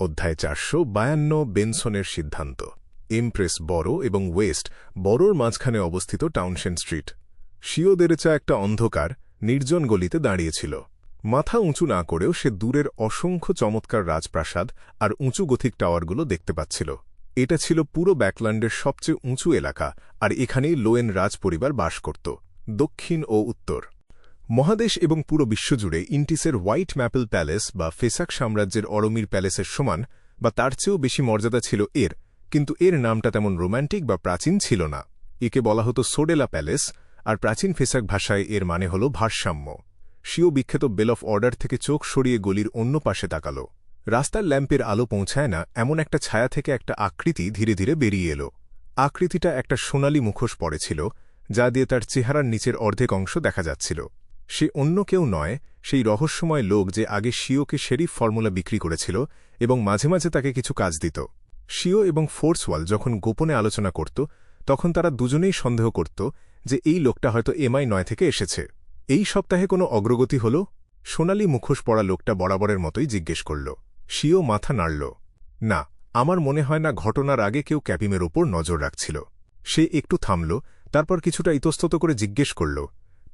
অধ্যায় 452 বেনসনের সিদ্ধান্ত। এমপ্রেস বরো এবং ওয়েস্ট বরোর মাঝখানে অবস্থিত টাউনশেন্ড স্ট্রিট। শিও দেরেচা একটা অন্ধকার নির্জন গলিতে দাঁড়িয়েছিল। মাথা উঁচু না করেও সে দূরের অসংখ্য চমৎকার রাজপ্রাসাদ আর উঁচু গথিক টাওয়ারগুলো দেখতে পাচ্ছিল। এটা ছিল পুরো ব্যাকল্যান্ডের সবচেয়ে উঁচু এলাকা, আর এখানেই লোয়েন রাজপরিবার বাস করত, দক্ষিণ ও উত্তর। মহাদেশ এবং পুরো বিশ্বজুড়ে ইন্টিসের হোয়াইট ম্যাপল প্যালেস বা ফেসাক সাম্রাজ্যের অরমির প্যালেসের সমান বা তার চেয়েও বেশি মর্যাদা ছিল এর, কিন্তু এর নামটা তেমন রোম্যান্টিক বা প্রাচীন ছিল না। একে বলা হতো সোডেলা প্যালেস, আর প্রাচীন ফেসাক ভাষায় এর মানে হল ভারসাম্য। শিও বিখ্যাত বেল অফ অর্ডার থেকে চোখ সরিয়ে গলির অন্য পাশে তাকাল। রাস্তার ল্যাম্পের আলো পৌঁছায় না এমন একটা ছায়া থেকে একটা আকৃতি ধীরে ধীরে বেরিয়ে এলো। আকৃতিটা একটা সোনালি মুখোশ পড়েছিল, যা দিয়ে তার চেহারার নিচের অর্ধেক অংশ দেখা যাচ্ছিল। সে অন্য কেউ নয়, সেই রহস্যময় লোক যে আগে শিওকে শেরিফ ফর্মুলা বিক্রি করেছিল এবং মাঝে মাঝে তাকে কিছু কাজ দিত। শিও এবং ফোর্সওয়াল যখন গোপনে আলোচনা করত, তখন তারা দুজনেই সন্দেহ করত যে এই লোকটা হয়তো MI9 থেকে এসেছে। এই সপ্তাহে কোনো অগ্রগতি হল? সোনালি মুখোশ পরা লোকটা বরাবরের মতোই জিজ্ঞেস করল। শিও মাথা নাড়ল। না, আমার মনে হয় না ঘটনার আগে কেউ ক্যাপিমের ওপর নজর রাখছিল। সে একটু থামল, তারপর কিছুটা ইতস্তত করে জিজ্ঞেস করল,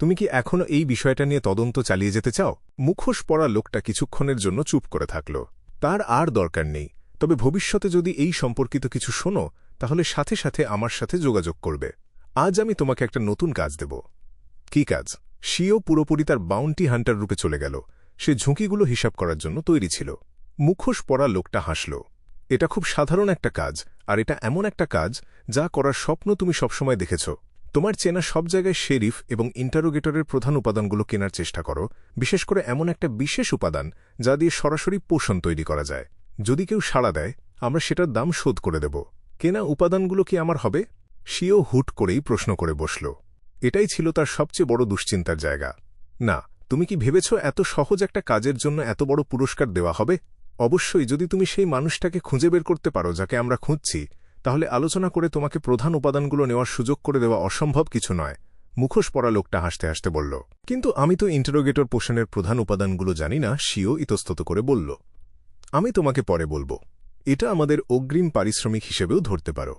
তুমি কি এখনও এই বিষয়টা নিয়ে তদন্ত চালিয়ে যেতে চাও? মুখোশ পরা লোকটা কিছুক্ষণের জন্য চুপ করে থাকল। তার আর দরকার নেই, তবে ভবিষ্যতে যদি এই সম্পর্কিত কিছু শোনো, তাহলে সাথে সাথে আমার সাথে যোগাযোগ করবে। আজ আমি তোমাকে একটা নতুন কাজ দেব। কি কাজ? শিও পুরোপুরি তার বাউন্টি হান্টার রূপে চলে গেল। সে ঝুঁকিগুলো হিসাব করার জন্য তৈরি ছিল। মুখোশ পরা লোকটা হাসল। এটা খুব সাধারণ একটা কাজ, আর এটা এমন একটা কাজ যা করার স্বপ্ন তুমি সবসময় দেখেছ। তোমার চেনা সব জায়গায় শেরিফ এবং ইন্টারোগেটরের প্রধান উপাদানগুলো কেনার চেষ্টা করো, বিশেষ করে এমন একটা বিশেষ উপাদান যা দিয়ে সরাসরি পোষণ তৈরি করা যায়। যদি কেউ সাড়া দেয়, আমরা সেটার দাম শোধ করে দেব। কেনা উপাদানগুলো কি আমার হবে? শিও হুট করেই প্রশ্ন করে বসল। এটাই ছিল তার সবচেয়ে বড় দুশ্চিন্তার জায়গা। না, তুমি কি ভেবেছ এত সহজ একটা কাজের জন্য এত বড় পুরস্কার দেওয়া হবে? অবশ্যই, যদি তুমি সেই মানুষটাকে খুঁজে বের করতে পারো যাকে আমরা খুঁজছি, তাহলে আলোচনা করে তোমাকে প্রধান উপাদানগুলো নেওয়ার সুযোগ করে দেওয়া অসম্ভব কিছু নয়। মুখোশ পরা লোকটা হাসতে হাসতে বলল, কিন্তু আমি তো ইন্টারোগেটর পোষণের প্রধান উপাদানগুলো জানি না। শিও ইতস্তত করে বলল, আমি তোমাকে পরে বলবো। এটা আমাদের অগ্রিম পারিশ্রমিক হিসেবেও ধরতে পারো।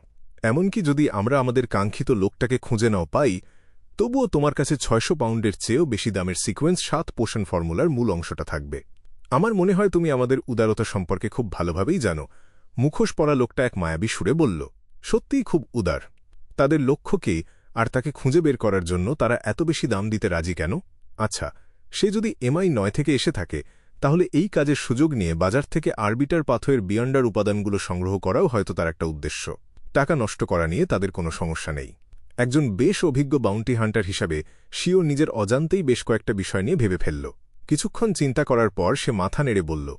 এমনকি যদি আমরা আমাদের কাঙ্ক্ষিত লোকটাকে খুঁজে নাও পাই, তবুও তোমার কাছে 600 পাউন্ডের চেয়েও বেশি দামের সিকোয়েন্স 7 পোষণ ফর্মুলার মূল অংশটা থাকবে। আমার মনে হয় তুমি আমাদের উদারতা সম্পর্কে খুব ভালোভাবেই জানো। মুখোশ পরা লোকটা এক মায়াবী সুরে বলল, সত্যিই খুব উদার। তাদের লক্ষ্যকে আর তাকে খুঁজে বের করার জন্য তারা এত বেশি দাম দিতে রাজি কেন? আচ্ছা, সে যদি MI9 থেকে এসে থাকে, তাহলে এই কাজের সুযোগ নিয়ে বাজার থেকে আরবিটার পাথরের বিয়ন্ডার উপাদানগুলো সংগ্রহ করাও হয়তো তার একটা উদ্দেশ্য। টাকা নষ্ট করা নিয়ে তাদের কোনো সমস্যা নেই। একজন বেশ অভিজ্ঞ বাউন্টি হান্টার হিসাবে শিও নিজের অজান্তেই বেশ কয়েকটা বিষয় নিয়ে ভেবে ফেলল। কিছুক্ষণ চিন্তা করার পর সে মাথা নেড়ে বলল,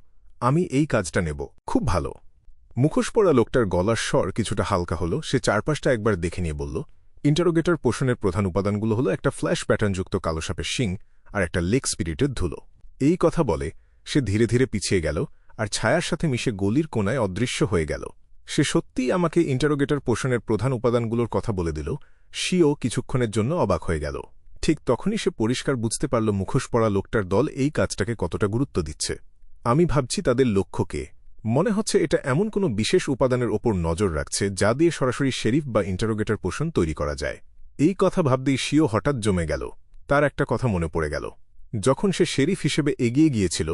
আমি এই কাজটা নেব। খুব ভালো। মুখোশ পরা লোকটার গলার স্বর কিছুটা হালকা হল। সে চারপাশটা একবার দেখে নিয়ে বলল, ইন্টারোগেটর পোষণের প্রধান উপাদানগুলো হলো একটা ফ্ল্যাশ প্যাটার্নযুক্ত কালো সাপের শিং আর একটা লেক স্পিরিটের ধুলো। এই কথা বলে সে ধীরে ধীরে পিছিয়ে গেল আর ছায়ার সাথে মিশে গলির কোনায় অদৃশ্য হয়ে গেল। সে সত্যিই আমাকে ইন্টারোগেটর পোষণের প্রধান উপাদানগুলোর কথা বলে দিল। শিও কিছুক্ষণের জন্য অবাক হয়ে গেল। ঠিক তখনই সে পরিষ্কার বুঝতে পারল মুখোশ পরা লোকটার দল এই কাজটাকে কতটা গুরুত্ব দিচ্ছে। আমি ভাবছি তাদের লক্ষ্যকে। মনে হচ্ছে এটা এমন কোনো বিশেষ উপাদানের ওপর নজর রাখছে যা দিয়ে সরাসরি শেরিফ বা ইন্টারোগেটর পোষণ তৈরি করা যায়। এই কথা ভাবতেই শিও হঠাৎ জমে গেল। তার একটা কথা মনে পড়ে গেল। যখন সে শেরিফ হিসেবে এগিয়ে গিয়েছিল,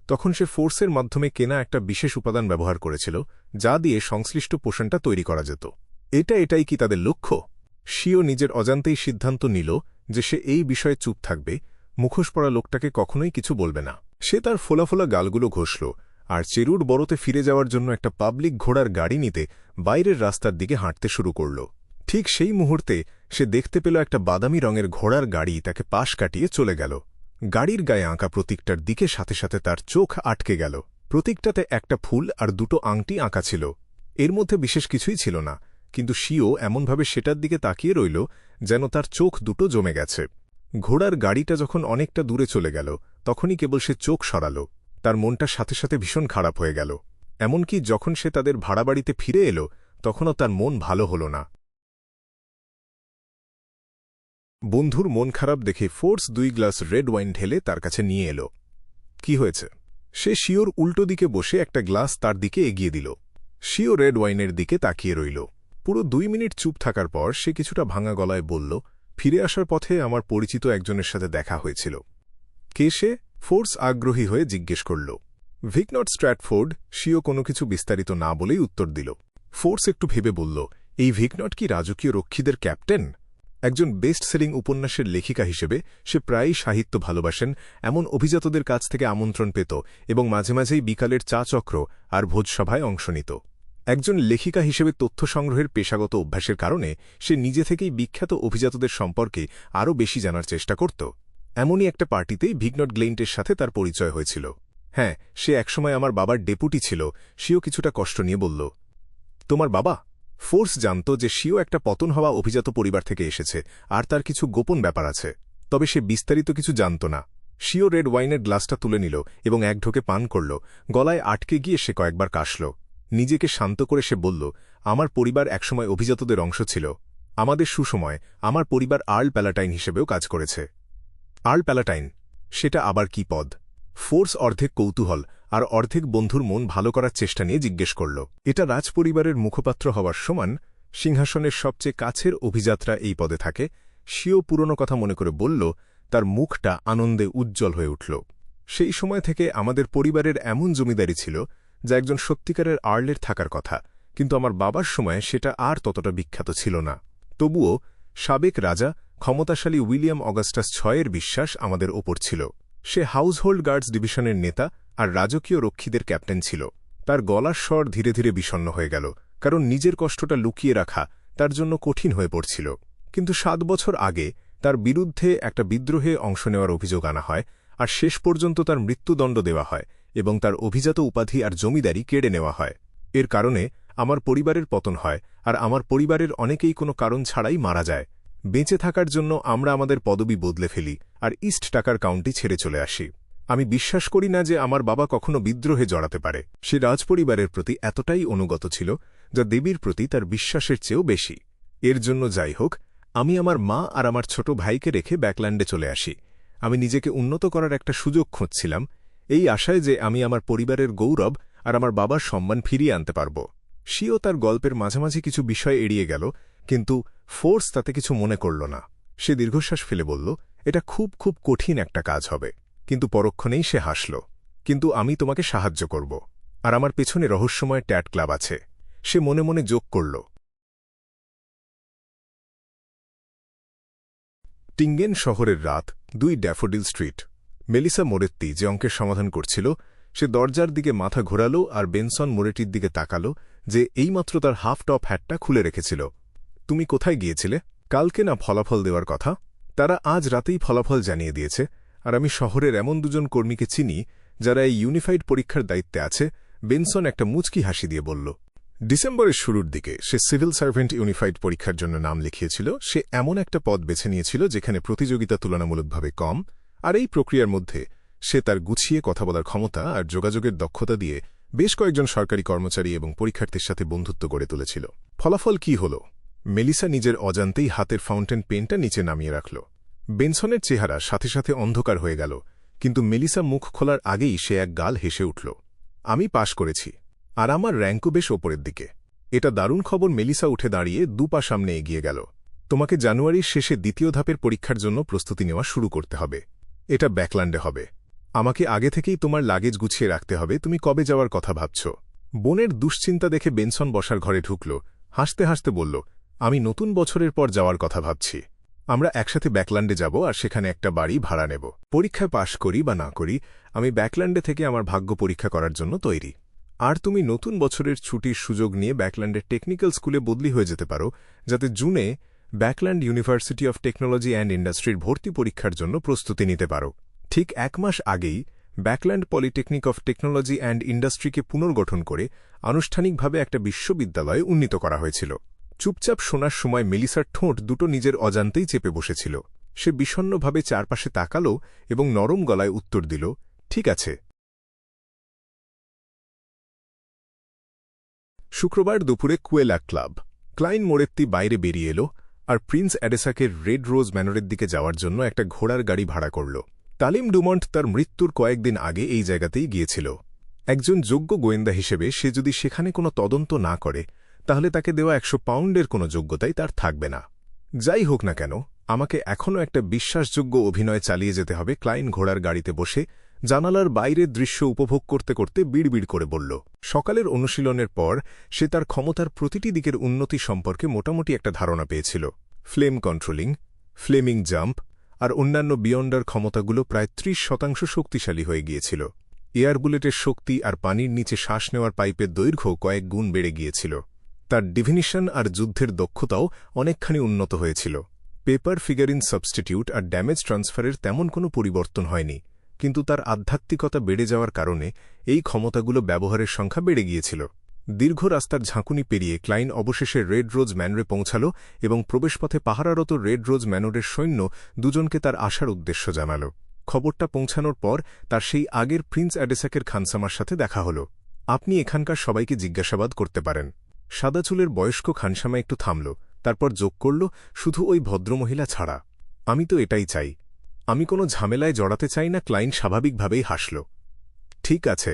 তখন সে ফোর্সের মাধ্যমে কেনা একটা বিশেষ উপাদান ব্যবহার করেছিল যা দিয়ে সংশ্লিষ্ট পোষণটা তৈরি করা যেত। এটাই কি তাদের লক্ষ্য? শিও নিজের অজান্তেই সিদ্ধান্ত নিল যে সে এই বিষয়ে চুপ থাকবে। মুখোশ পরা লোকটাকে কখনোই কিছু বলবে না। সে তার ফোলাফোলা গালগুলো ঘষল আর চেরুর বড়তে ফিরে যাওয়ার জন্য একটা পাবলিক ঘোড়ার গাড়ি নিতে বাইরের রাস্তার দিকে হাঁটতে শুরু করল। ঠিক সেই মুহূর্তে সে দেখতে পেল একটা বাদামি রঙের ঘোড়ার গাড়ি তাকে পাশ কাটিয়ে চলে গেল। গাড়ির গায়ে আঁকা প্রতীকটার দিকে সাথে সাথে তার চোখ আটকে গেল। প্রতীকটাতে একটা ফুল আর দুটো আংটি আঁকা ছিল। এর মধ্যে বিশেষ কিছুই ছিল না, কিন্তু শিও এমনভাবে সেটার দিকে তাকিয়ে রইল যেন তার চোখ দুটো জমে গেছে। ঘোড়ার গাড়িটা যখন অনেকটা দূরে চলে গেল, তখনই কেবল সে চোখ সরাল। তার মনটা সাথে সাথে ভীষণ খারাপ হয়ে গেল। এমনকি যখন সে তাদের ভাড়া বাড়িতে ফিরে এলো, তখনও তার মন ভালো হল না। বন্ধুর মন খারাপ দেখে ফোর্স 2 গ্লাস রেড ওয়াইন ঢেলে তার কাছে নিয়ে এলো। কি হয়েছে? সে শিওর উল্টো দিকে বসে একটা গ্লাস তার দিকে এগিয়ে দিল। শিও রেড ওয়াইনের দিকে তাকিয়ে রইল। পুরো 2 মিনিট চুপ থাকার পর সে কিছুটা ভাঙা গলায় বলল, ফিরে আসার পথে আমার পরিচিত একজনের সাথে দেখা হয়েছিল। কে সে? ফোর্স আগ্রহী হয়ে জিজ্ঞেস করল। ভিকনট স্ট্র্যাটফোর্ড। শিও কোনো কিছু বিস্তারিত না বলেই উত্তর দিল। ফোর্স একটু ভেবে বলল, এই ভিকনট কি রাজকীয় রক্ষীদের ক্যাপ্টেন? একজন বেস্ট সেলিং উপন্যাসের লেখিকা হিসেবে সে প্রায়ই সাহিত্য ভালোবাসেন এমন অভিজাতদের কাছ থেকে আমন্ত্রণ পেত এবং মাঝে মাঝেই বিকালের চা চক্র আর ভোজসভায় অংশ নিত। একজন লেখিকা হিসেবে তথ্য সংগ্রহের পেশাগত অভ্যাসের কারণে সে নিজে থেকেই বিখ্যাত অভিজাতদের সম্পর্কে আরও বেশি জানার চেষ্টা করত। এমনই একটা পার্টিতেই ভিকনট গ্লেইন্টের সাথে তার পরিচয় হয়েছিল। হ্যাঁ, সে একসময় আমার বাবার ডেপুটি ছিল। সেও কিছুটা কষ্ট নিয়ে বলল, তোমার বাবা? ফোর্স জানত যে শিও একটা পতন হওয়া অভিজাত পরিবার থেকে এসেছে আর তার কিছু গোপন ব্যাপার আছে, তবে সে বিস্তারিত কিছু জানত না। শিও রেড ওয়াইনের গ্লাসটা তুলে নিল এবং এক ঢোকে পান করল। গলায় আটকে গিয়ে সে কয়েকবার কাশল। নিজেকে শান্ত করে সে বলল, আমার পরিবার একসময় অভিজাতদের অংশ ছিল। আমাদের সুসময় আমার পরিবার আর্ল প্যালাটাইন হিসেবেও কাজ করেছে। Earl palatine? সেটা আবার কি পদ? ফোর্স অর্ধেক কৌতূহল আর অর্ধেক বন্ধুর মন ভালো করার চেষ্টা নিয়ে জিজ্ঞেস করল। এটা রাজপরিবারের মুখপাত্র হওয়ার সমান। সিংহাসনের সবচেয়ে কাছের অভিযাত্রা এই পদে থাকে। শিও পুরনো কথা মনে করে বলল, তার মুখটা আনন্দে উজ্জ্বল হয়ে উঠল। সেই সময় থেকে আমাদের পরিবারের এমন জমিদারি ছিল যা একজন সত্যিকারের আর্লের থাকার কথা, কিন্তু আমার বাবার সময় সেটা আর ততটা বিখ্যাত ছিল না। তবুও সাবেক রাজা ক্ষমতাশালী উইলিয়াম অগাস্টাস 6 বিশ্বাস আমাদের ওপর ছিল। সে হাউসহোল্ড গার্ডস ডিভিশনের নেতা আর রাজকীয় রক্ষীদের ক্যাপ্টেন ছিল। তার গলার স্বর ধীরে ধীরে বিষণ্ণ হয়ে গেল, কারণ নিজের কষ্টটা লুকিয়ে রাখা তার জন্য কঠিন হয়ে পড়ছিল। কিন্তু 7 বছর আগে তার বিরুদ্ধে একটা বিদ্রোহে অংশ নেওয়ার অভিযোগ আনা হয়, আর শেষ পর্যন্ত তার মৃত্যুদণ্ড দেওয়া হয় এবং তার অভিজাত উপাধি আর জমিদারি কেড়ে নেওয়া হয়। এর কারণে আমার পরিবারের পতন হয়, আর আমার পরিবারের অনেকেই কোনো কারণ ছাড়াই মারা যায়। বেঁচে থাকার জন্য আমরা আমাদের পদবি বদলে ফেলি আর ইস্ট টাকার কাউন্টি ছেড়ে চলে আসি। আমি বিশ্বাস করি না যে আমার বাবা কখনো বিদ্রোহে জড়াতে পারে। সে রাজপরিবারের প্রতি এতটাই অনুগত ছিল যা দেবীর প্রতি তার বিশ্বাসের চেয়েও বেশি। এর জন্য যাই হোক, আমি আমার মা আর আমার ছোট ভাইকে রেখে ব্যাকল্যান্ডে চলে আসি। আমি নিজেকে উন্নত করার একটা সুযোগ খুঁজছিলাম, এই আশায় যে আমি আমার পরিবারের গৌরব আর আমার বাবার সম্মান ফিরিয়ে আনতে পারব। শিও তার গল্পের মাঝামাঝি কিছু বিষয় এড়িয়ে গেল, কিন্তু ফোর্স তাতে কিছু মনে করল না। সে দীর্ঘশ্বাস ফেলে বলল, এটা খুব খুব কঠিন একটা কাজ হবে। কিন্তু পরক্ষণেই সে হাসল। কিন্তু আমি তোমাকে সাহায্য করব, আর আমার পেছনে রহস্যময় ট্যাট ক্লাব আছে। সে মনে মনে যোগ করল। টিঙ্গেন শহরের রাত, 2 ড্যাফোডিল স্ট্রিট। মেলিসা মোরেত্তি যে অঙ্কের সমাধান করছিল, সে দরজার দিকে মাথা ঘোরাল আর বেনসন মোরেটির দিকে তাকাল, যে এইমাত্র তার হাফ টপ হ্যাটটা খুলে রেখেছিল। তুমি কোথায় গিয়েছিলে? কালকে না ফলাফল দেওয়ার কথা? তারা আজ রাতেই ফলাফল জানিয়ে দিয়েছে, আর আমি শহরের এমন 2 জন কর্মীকে চিনি যারা এই ইউনিফাইড পরীক্ষার দায়িত্বে আছে। বেনসন একটা মুচকি হাসি দিয়ে বলল। ডিসেম্বরের শুরুর দিকে সে সিভিল সার্ভেন্ট ইউনিফাইড পরীক্ষার জন্য নাম লিখিয়েছিল। সে এমন একটা পদ বেছে নিয়েছিল যেখানে প্রতিযোগিতা তুলনামূলকভাবে কম, আর এই প্রক্রিয়ার মধ্যে সে তার গুছিয়ে কথা বলার ক্ষমতা আর যোগাযোগের দক্ষতা দিয়ে বেশ কয়েকজন সরকারি কর্মচারী এবং পরীক্ষার্থীর সাথে বন্ধুত্ব গড়ে তুলেছিল। ফলাফল কি হল? মেলিসা নিজের অজান্তেই হাতের ফাউন্টেন পেনটা নিচে নামিয়ে রাখল। বেনসনের চেহারা সাথে সাথে অন্ধকার হয়ে গেল, কিন্তু মেলিসা মুখ খোলার আগেই সে এক গাল হেসে উঠল। আমি পাশ করেছি, আর আমার র্যাঙ্কও বেশ ওপরের দিকে। এটা দারুণ খবর। মেলিসা উঠে দাঁড়িয়ে 2 পা সামনে এগিয়ে গেল। তোমাকে জানুয়ারির শেষে 2য় ধাপের পরীক্ষার জন্য প্রস্তুতি নেওয়া শুরু করতে হবে। এটা ব্যাকল্যান্ডে হবে। আমাকে আগে থেকেই তোমার লাগেজ গুছিয়ে রাখতে হবে। তুমি কবে যাওয়ার কথা ভাবছ? বোনের দুশ্চিন্তা দেখে বেনসন বসার ঘরে ঢুকল। হাসতে হাসতে বলল, আমি নতুন বছরের পর যাওয়ার কথা ভাবছি। আমরা একসাথে ব্যাকল্যান্ডে যাব আর সেখানে একটা বাড়ি ভাড়া নেব। পরীক্ষায় পাশ করি বা না করি, আমি ব্যাকল্যান্ডে থেকে আমার ভাগ্য পরীক্ষা করার জন্য তৈরি। আর তুমি নতুন বছরের ছুটির সুযোগ নিয়ে ব্যাকল্যান্ডের টেকনিক্যাল স্কুলে বদলি হয়ে যেতে পারো, যাতে জুনে ব্যাকল্যান্ড ইউনিভার্সিটি অফ টেকনোলজি অ্যান্ড ইন্ডাস্ট্রির ভর্তি পরীক্ষার জন্য প্রস্তুতি নিতে পারো। ঠিক 1 মাস আগেই ব্যাকল্যান্ড পলিটেকনিক অফ টেকনোলজি অ্যান্ড ইন্ডাস্ট্রিকে পুনর্গঠন করে আনুষ্ঠানিকভাবে একটা বিশ্ববিদ্যালয়ে উন্নীত করা হয়েছিল। চুপচাপ শোনার সময় মেলিসার ঠোঁট দুটো নিজের অজান্তেই চেপে বসেছিল। সে বিষণ্ণভাবে চারপাশে তাকাল এবং নরম গলায় উত্তর দিল, ঠিক আছে। শুক্রবার দুপুরে কুয়েলা ক্লাব। ক্লাইন মোরেত্তি বাইরে বেরিয়ে এলো আর প্রিন্স অ্যাডেসাকের রেড রোজ ম্যানরের দিকে যাওয়ার জন্য একটা ঘোড়ার গাড়ি ভাড়া করল। তালিম ডুমন্ট তার মৃত্যুর কয়েকদিন আগে এই জায়গাতেই গিয়েছিল। একজন যোগ্য গোয়েন্দা হিসেবে সে যদি সেখানে কোনো তদন্ত না করে তাহলে তাকে দেওয়া 100 পাউন্ডের কোনো যোগ্যতাই তার থাকবে না। যাই হোক না কেন, আমাকে এখনও একটা বিশ্বাসযোগ্য অভিনয় চালিয়ে যেতে হবে। ক্লাইন ঘোড়ার গাড়িতে বসে জানালার বাইরের দৃশ্য উপভোগ করতে করতে বিড়বিড় করে বলল। সকালের অনুশীলনের পর সে তার ক্ষমতার প্রতিটি দিকের উন্নতি সম্পর্কে মোটামুটি একটা ধারণা পেয়েছিল। ফ্লেম কন্ট্রোলিং, ফ্লেমিং জাম্প আর অন্যান্য বিয়ন্ডার ক্ষমতাগুলো প্রায় 30% শক্তিশালী হয়ে গিয়েছিল। এয়ার বুলেটের শক্তি আর পানির নিচে শ্বাস নেওয়ার পাইপের দৈর্ঘ্য কয়েক গুণ বেড়ে গিয়েছিল। তার ডিভিনিশন আর যুদ্ধের দক্ষতাও অনেকখানি উন্নত হয়েছিল। পেপার ফিগারিন সাবস্টিটিউট আর ড্যামেজ ট্রান্সফারের তেমন কোনো পরিবর্তন হয়নি, কিন্তু তার আধ্যাত্মিকতা বেড়ে যাওয়ার কারণে এই ক্ষমতাগুলো ব্যবহারের সংখ্যা বেড়ে গিয়েছিল। দীর্ঘ রাস্তার ঝাঁকুনি পেরিয়ে ক্লাইন অবশেষে রেড রোজ ম্যানরে পৌঁছাল এবং প্রবেশপথে পাহারারত রেড রোজ ম্যানরের সৈন্য দুজনকে তার আসার উদ্দেশ্য জানাল। খবরটা পৌঁছানোর পর তার সেই আগের প্রিন্স অ্যাডেসাকের খানসামার সাথে দেখা হল। আপনি এখানকার সবাইকে জিজ্ঞাসাবাদ করতে পারেন। সাদা চুলের বয়স্ক খানসামা একটু থামল, তারপর যোগ করল, শুধু ওই ভদ্রমহিলা ছাড়া। আমি তো এটাই চাই। আমি কোনো ঝামেলায় জড়াতে চাই না। ক্লাইন স্বাভাবিকভাবেই হাসল। ঠিক আছে,